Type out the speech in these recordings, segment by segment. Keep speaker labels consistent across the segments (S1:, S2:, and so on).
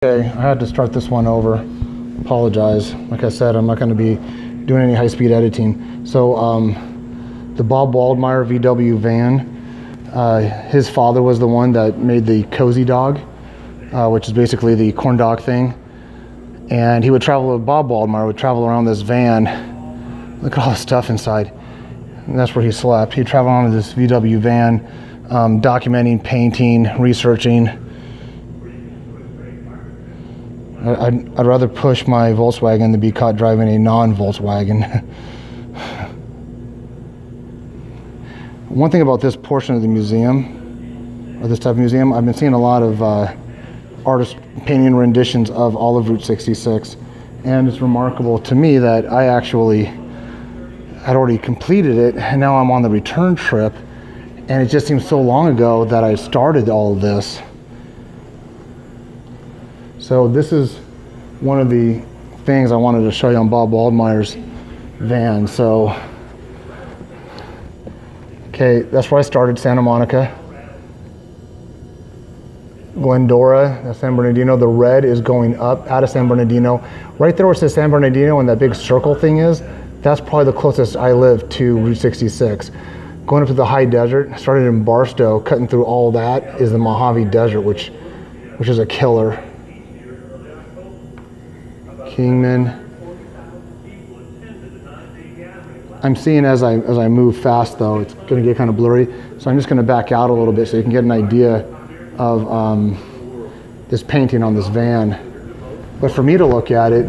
S1: Okay, I had to start this one over. Apologize. Like I said, I'm not going to be doing any high-speed editing. So the Bob Waldmeyer VW van, his father was the one that made the Cozy Dog, which is basically the corn dog thing. And he would travel, Bob Waldmeyer would travel around this van. Look at all the stuff inside. And that's where he slept. He'd travel around this VW van, documenting, painting, researching. I'd rather push my Volkswagen than be caught driving a non-Volkswagen. One thing about this portion of the museum, or this type of museum, I've been seeing a lot of artist painting renditions of all of Route 66. And it's remarkable to me that I actually had already completed it, and now I'm on the return trip. And it just seems so long ago that I started all of this. So this is one of the things I wanted to show you on Bob Waldmeyer's van. So, okay, that's where I started, Santa Monica. Glendora, that's San Bernardino. The red is going up out of San Bernardino. Right there where it says San Bernardino and that big circle thing is, that's probably the closest I live to Route 66. Going up to the high desert, started in Barstow, cutting through all that is the Mojave Desert, which is a killer. Kingman. I'm seeing as I move fast though, it's going to get kind of blurry. So I'm just going to back out a little bit so you can get an idea of this painting on this van. But for me to look at it,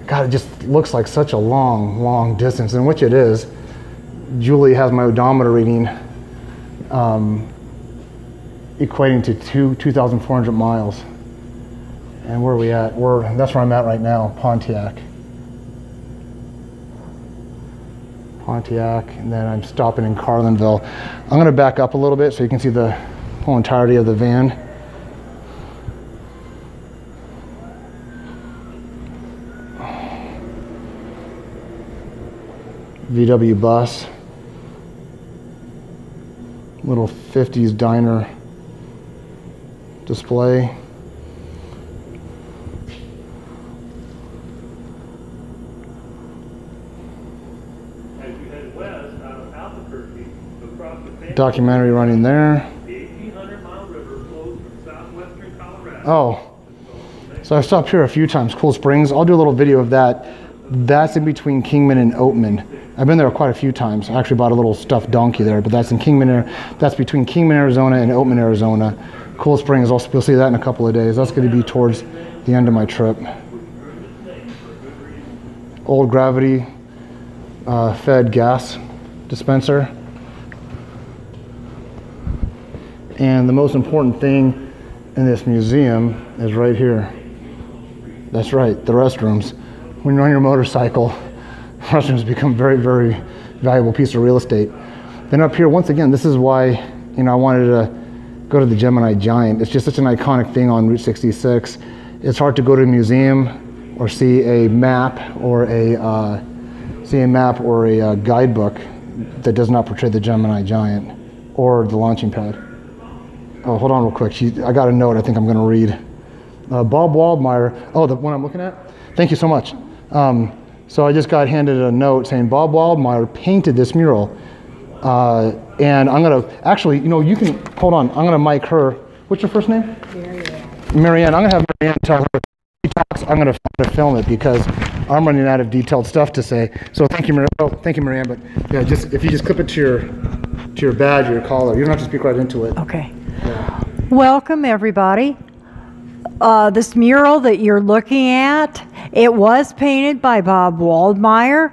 S1: God, it just looks like such a long distance, and which it is. Julie has my odometer reading equating to 2,400 miles. And where are we at? That's where I'm at right now, Pontiac. And then I'm stopping in Carlinville. I'm going to back up a little bit so you can see the whole entirety of the van. VW bus. Little 50s diner display. Documentary running there. Oh, so I've stopped here a few times. Cool Springs. I'll do a little video of that. That's in between Kingman and Oatman. I've been there quite a few times. I actually bought a little stuffed donkey there, but that's in Kingman. That's between Kingman, Arizona and Oatman, Arizona. Cool Springs. You'll see that in a couple of days. That's going to be towards the end of my trip. Old gravity fed gas dispenser. And the most important thing in this museum is right here. That's right, the restrooms. When you're on your motorcycle, restrooms become very, very valuable piece of real estate. Then up here, once again, this is why I wanted to go to the Gemini Giant. It's just such an iconic thing on Route 66. It's hard to go to a museum or see a map or a guidebook that does not portray the Gemini Giant or the launching pad. Oh, hold on real quick. I got a note I think I'm going to read. Bob Waldmeyer. Oh, the one I'm looking at? Thank you so much. So I just got handed a note saying Bob Waldmeyer painted this mural. And I'm going to, actually, you can, hold on. I'm going to mic her. What's your first name? Marianne. I'm going to have Marianne tell her. She talks, I'm going to film it because I'm running out of detailed stuff to say. So thank you, Marianne. Oh, thank you, Marianne. But yeah, if you just clip it to your badge or your collar, you don't have to speak right into it.
S2: Okay. Welcome everybody. This mural that you're looking at, it was painted by Bob Waldmeyer.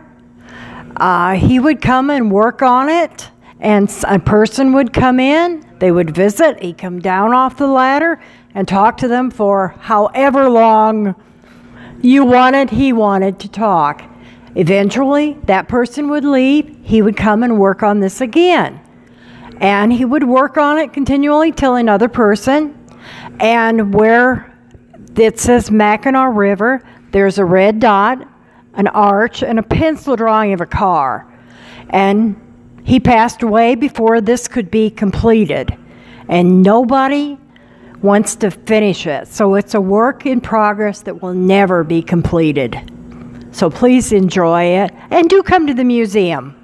S2: He would come and work on it, and a person would come in, they would visit, he'd come down off the ladder and talk to them for however long he wanted to talk. Eventually, that person would leave, he would come and work on this again. And he would work on it continually till another person. And where it says Mackinac River, there's a red dot, an arch, and a pencil drawing of a car. And he passed away before this could be completed. And nobody wants to finish it. So it's a work in progress that will never be completed. So please enjoy it, and do come to the museum.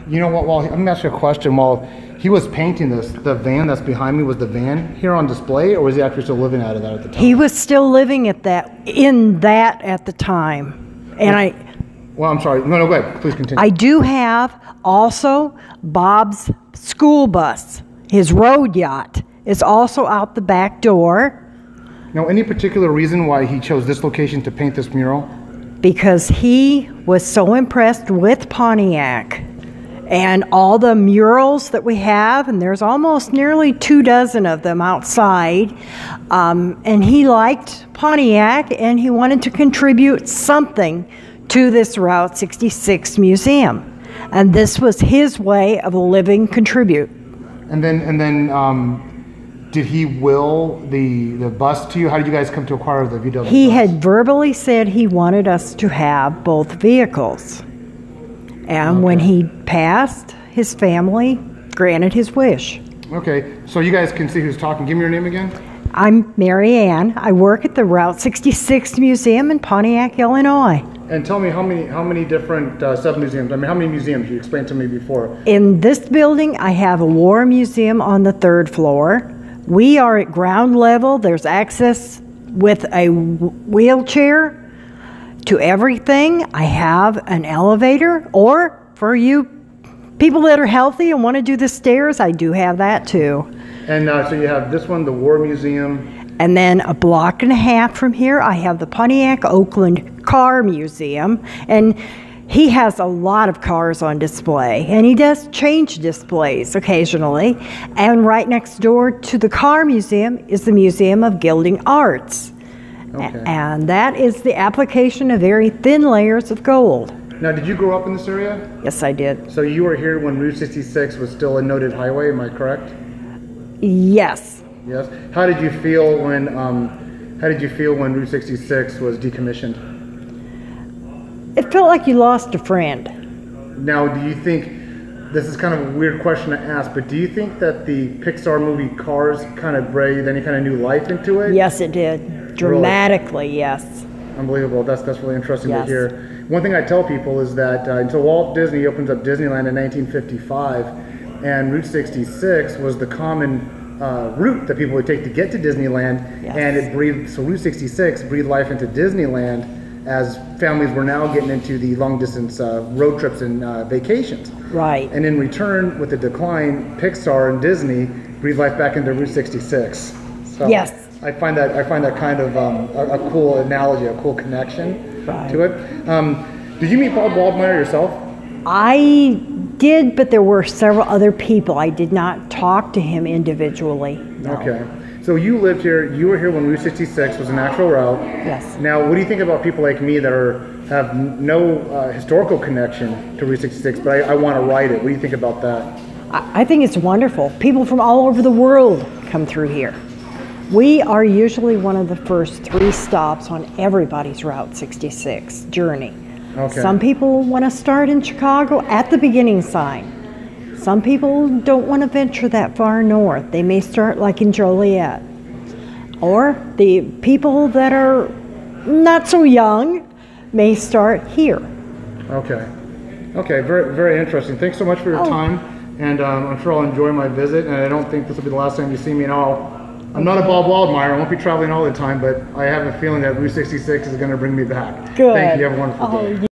S1: You know what, let me ask you a question. While he was painting this, the van that's behind me, was the van here on display, or was he actually still living out of that at the time?
S2: He was still living at that at the time. And
S1: Well, I'm sorry. No, go ahead. Please continue.
S2: I do have also Bob's school bus. His road yacht is also out the back door.
S1: Now, any particular reason why he chose this location to paint this mural?
S2: Because he was so impressed with Pontiac and all the murals that we have, and there's almost nearly 24 of them outside, and he liked Pontiac, and he wanted to contribute something to this Route 66 museum, and this was his way of a living contribute.
S1: And then, did he will the bus to you? How did you guys come to acquire the VW
S2: He
S1: bus?
S2: had verbally said he wanted us to have both vehicles. And when he passed, his family granted his wish.
S1: Okay, so you guys can see who's talking. Give me your name again.
S2: I'm Mary Ann. I work at the Route 66 Museum in Pontiac, Illinois.
S1: And tell me how many different sub-museums, how many museums you explained to me before?
S2: In this building, I have a war museum on the 3rd floor. We are at ground level. There's access with a wheelchair to everything. I have an elevator, or for you people that are healthy and want to do the stairs, I do have that too.
S1: And so you have this one, the War Museum.
S2: And then a block and a half from here, I have the Pontiac Oakland Car Museum. And he has a lot of cars on display, and he does change displays occasionally. And right next door to the Car Museum is the Museum of Gilding Arts. Okay. And that is the application of very thin layers of gold.
S1: Now, did you grow up in this area?
S2: Yes, I did.
S1: So you were here when Route 66 was still a noted highway, am I correct?
S2: Yes.
S1: Yes. How did you feel when Route 66 was decommissioned?
S2: It felt like you lost a friend.
S1: Now, do you think, this is kind of a weird question to ask, but do you think that the Pixar movie Cars kind of breathed any kind of new life into it?
S2: Yes, it did. Dramatically, really? Yes.
S1: Unbelievable. That's really interesting to hear.
S2: One
S1: thing I tell people is that until Walt Disney opens up Disneyland in 1955, and Route 66 was the common route that people would take to get to Disneyland, and it breathed. So Route 66 breathed life into Disneyland as families were now getting into the long distance road trips and vacations.
S2: Right.
S1: And in return, with the decline, Pixar and Disney breathed life back into Route 66. So
S2: yes.
S1: I find that kind of a cool analogy, a cool connection to it. Did you meet Bob Waldmeyer yourself?
S2: I did, but there were several other people. I did not talk to him individually. No.
S1: Okay. So you lived here, you were here when Route 66 was an actual route.
S2: Yes.
S1: Now, what do you think about people like me that have no historical connection to Route 66, but I want to ride it? What do you think about that?
S2: I think it's wonderful. People from all over the world come through here. We are usually one of the first 3 stops on everybody's Route 66 journey. Okay. Some people want to start in Chicago at the beginning sign. Some people don't want to venture that far north. They may start like in Joliet. Or the people that are not so young may start here.
S1: Okay. Okay, very, very interesting. Thanks so much for your time. And I'm sure I'll enjoy my visit. And I don't think this will be the last time you see me. And I'm not a Bob Waldmeyer. I won't be traveling all the time, but I have a feeling that Route 66 is going to bring me back.
S2: Good.
S1: Thank you. Have a wonderful day.